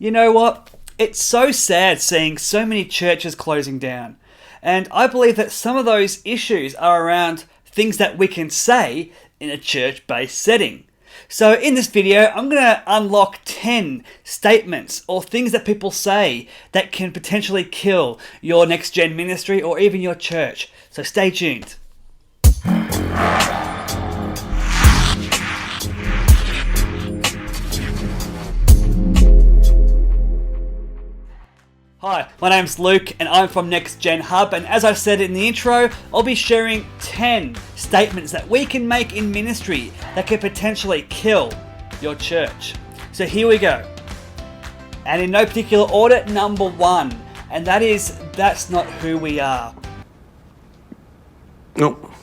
You know what? It's so sad seeing so many churches closing down. And I believe that some of those issues are around things that we can say in a church-based setting. So in this video, I'm going to unlock 10 statements or things that people say that can potentially kill your NextGen ministry or even your church. So stay tuned. Hi, my name's Luke and I'm from NextGen Hub, and as I said in the intro, I'll be sharing 10 statements that we can make in ministry that could potentially kill your church. So here we go. And in no particular order, number 1, and that is, that's not who we are. Nope.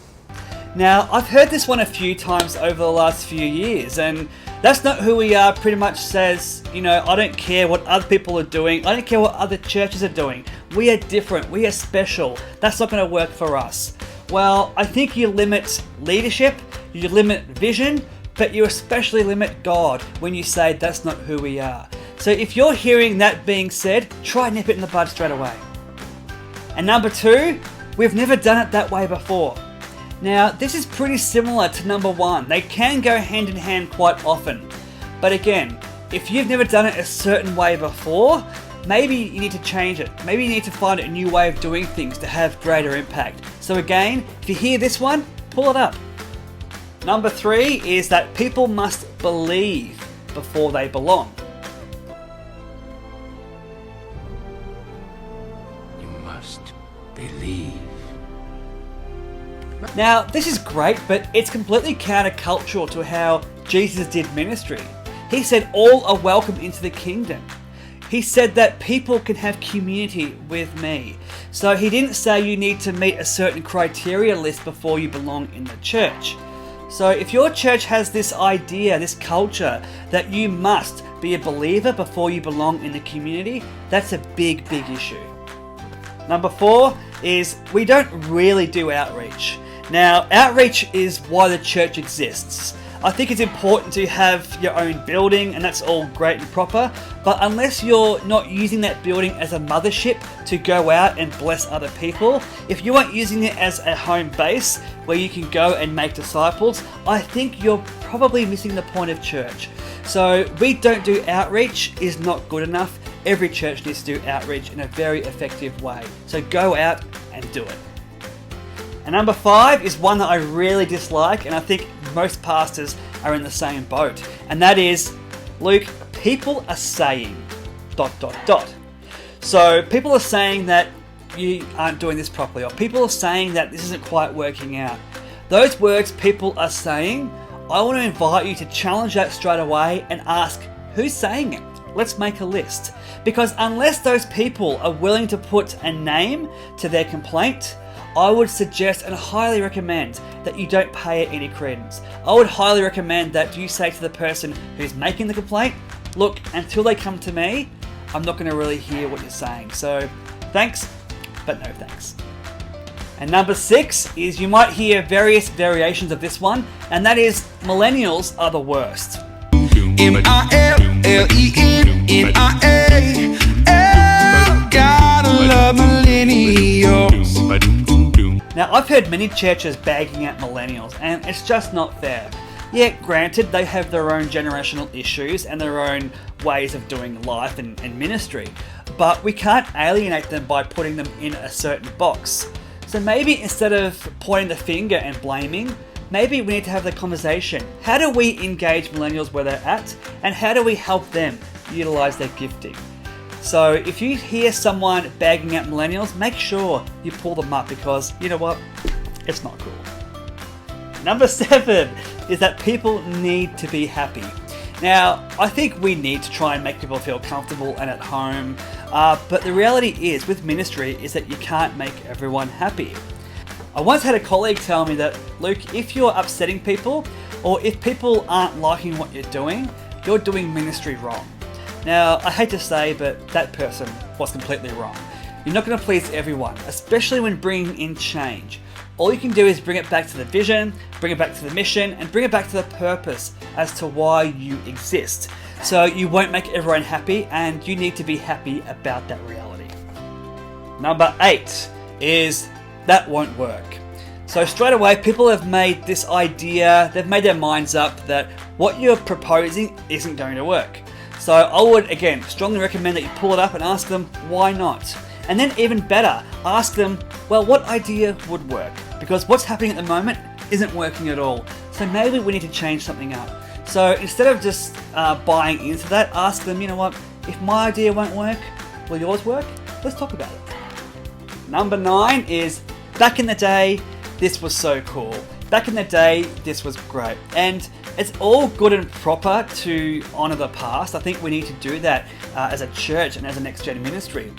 Now, I've heard this one a few times over the last few years, and that's not who we are pretty much says, I don't care what other people are doing. I don't care what other churches are doing. We are different. We are special. That's not going to work for us. Well, I think you limit leadership, you limit vision, but you especially limit God when you say that's not who we are. So if you're hearing that being said, try nip it in the bud straight away. And number 2, we've never done it that way before. Now, this is pretty similar to number 1. They can go hand in hand quite often. But again, if you've never done it a certain way before, maybe you need to change it. Maybe you need to find a new way of doing things to have greater impact. So again, if you hear this one, pull it up. Number 3 is that people must believe before they belong. You must believe. Now, this is great, but it's completely countercultural to how Jesus did ministry. He said all are welcome into the kingdom. He said that people can have community with me. So he didn't say you need to meet a certain criteria list before you belong in the church. So if your church has this idea, this culture, that you must be a believer before you belong in the community, that's a big, big issue. Number 4 is we don't really do outreach. Now, outreach is why the church exists. I think it's important to have your own building, and that's all great and proper, but unless you're not using that building as a mothership to go out and bless other people, if you aren't using it as a home base where you can go and make disciples, I think you're probably missing the point of church. So we don't do outreach is not good enough. Every church needs to do outreach in a very effective way. So go out and do it. And number 5 is one that I really dislike, and I think most pastors are in the same boat. And that is, Luke, people are saying ... So people are saying that you aren't doing this properly, or people are saying that this isn't quite working out. Those words people are saying, I want to invite you to challenge that straight away and ask, who's saying it? Let's make a list. Because unless those people are willing to put a name to their complaint, I would suggest and highly recommend that you don't pay it any credence. I would highly recommend that you say to the person who's making the complaint, look, until they come to me, I'm not going to really hear what you're saying. So thanks, but no thanks. And number 6 is you might hear various variations of this one, and that is millennials are the worst. M-I-L-L-E-N-N-I-A-L, gotta love millennials. Now, I've heard many churches bagging at millennials, and it's just not fair. Yeah, granted, they have their own generational issues and their own ways of doing life and ministry, but we can't alienate them by putting them in a certain box. So maybe instead of pointing the finger and blaming, maybe we need to have the conversation. How do we engage millennials where they're at, and how do we help them utilize their gifting? So if you hear someone bagging at millennials, make sure you pull them up, because you know what? It's not cool. Number 7 is that people need to be happy. Now, I think we need to try and make people feel comfortable and at home, but the reality is with ministry is that you can't make everyone happy. I once had a colleague tell me that, Luke, if you're upsetting people, or if people aren't liking what you're doing ministry wrong. Now, I hate to say, but that person was completely wrong. You're not going to please everyone, especially when bringing in change. All you can do is bring it back to the vision, bring it back to the mission, and bring it back to the purpose as to why you exist. So you won't make everyone happy, and you need to be happy about that reality. Number 8 is that won't work. So straight away, people have made this idea, they've made their minds up that what you're proposing isn't going to work. So I would, again, strongly recommend that you pull it up and ask them, why not? And then even better, ask them, well, what idea would work? Because what's happening at the moment isn't working at all. So maybe we need to change something up. So instead of just buying into that, ask them, you know what, if my idea won't work, will yours work? Let's talk about it. Number 9 is, back in the day, this was so cool. Back in the day, this was great. And it's all good and proper to honor the past. I think we need to do that as a church and as a NextGen ministry.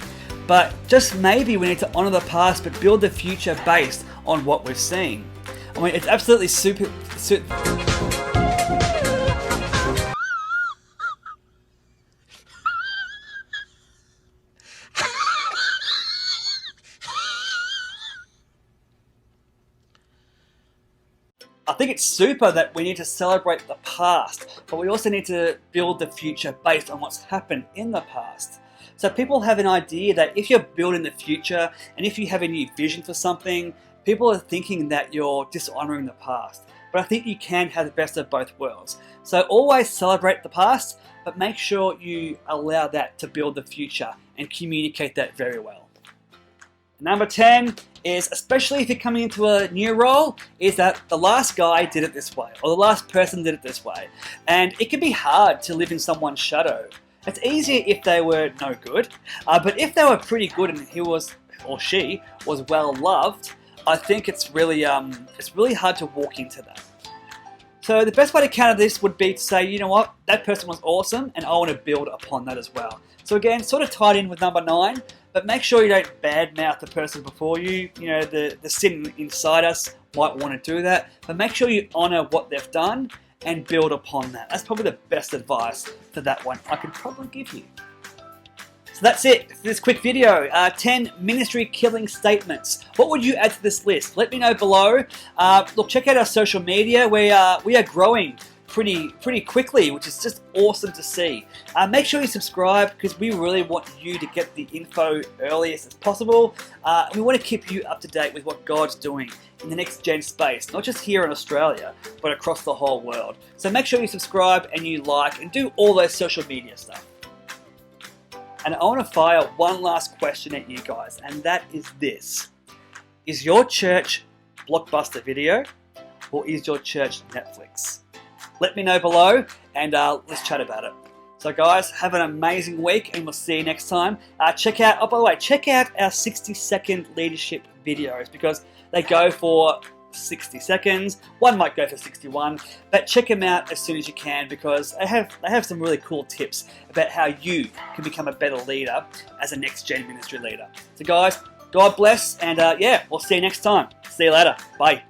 But just maybe we need to honor the past, but build the future based on what we've seen. I mean, it's absolutely super. I think it's super that we need to celebrate the past, but we also need to build the future based on what's happened in the past. So people have an idea that if you're building the future and if you have a new vision for something, people are thinking that you're dishonoring the past. But I think you can have the best of both worlds. So always celebrate the past, but make sure you allow that to build the future and communicate that very well. Number 10 is, especially if you're coming into a new role, is that the last guy did it this way, or the last person did it this way. And it can be hard to live in someone's shadow. It's easier if they were no good, but if they were pretty good and he was, or she, was well loved, I think it's really hard to walk into that. So the best way to counter this would be to say, you know what, that person was awesome and I want to build upon that as well. So again, sort of tied in with number 9, but make sure you don't badmouth the person before you. You know, the sin inside us might want to do that, but make sure you honor what they've done and build upon that. That's probably the best advice for that one I could probably give you. So that's it for this quick video. 10 ministry killing statements. What would you add to this list? Let me know below. Look, check out our social media. We are growing pretty quickly, which is just awesome to see. Make sure you subscribe because we really want you to get the info earliest as possible. We want to keep you up to date with what God's doing in the NextGen space, not just here in Australia, but across the whole world. So make sure you subscribe and you like and do all those social media stuff. And I want to fire one last question at you guys, and that is this. Is your church Blockbuster Video or is your church Netflix? Let me know below and let's chat about it. So guys, have an amazing week and we'll see you next time. Check out, oh by the way, check out our 60-second leadership videos because they go for 60 seconds. One might go for 61, but check them out as soon as you can because they have some really cool tips about how you can become a better leader as a NextGen ministry leader. So guys, God bless and yeah, we'll see you next time. See you later. Bye.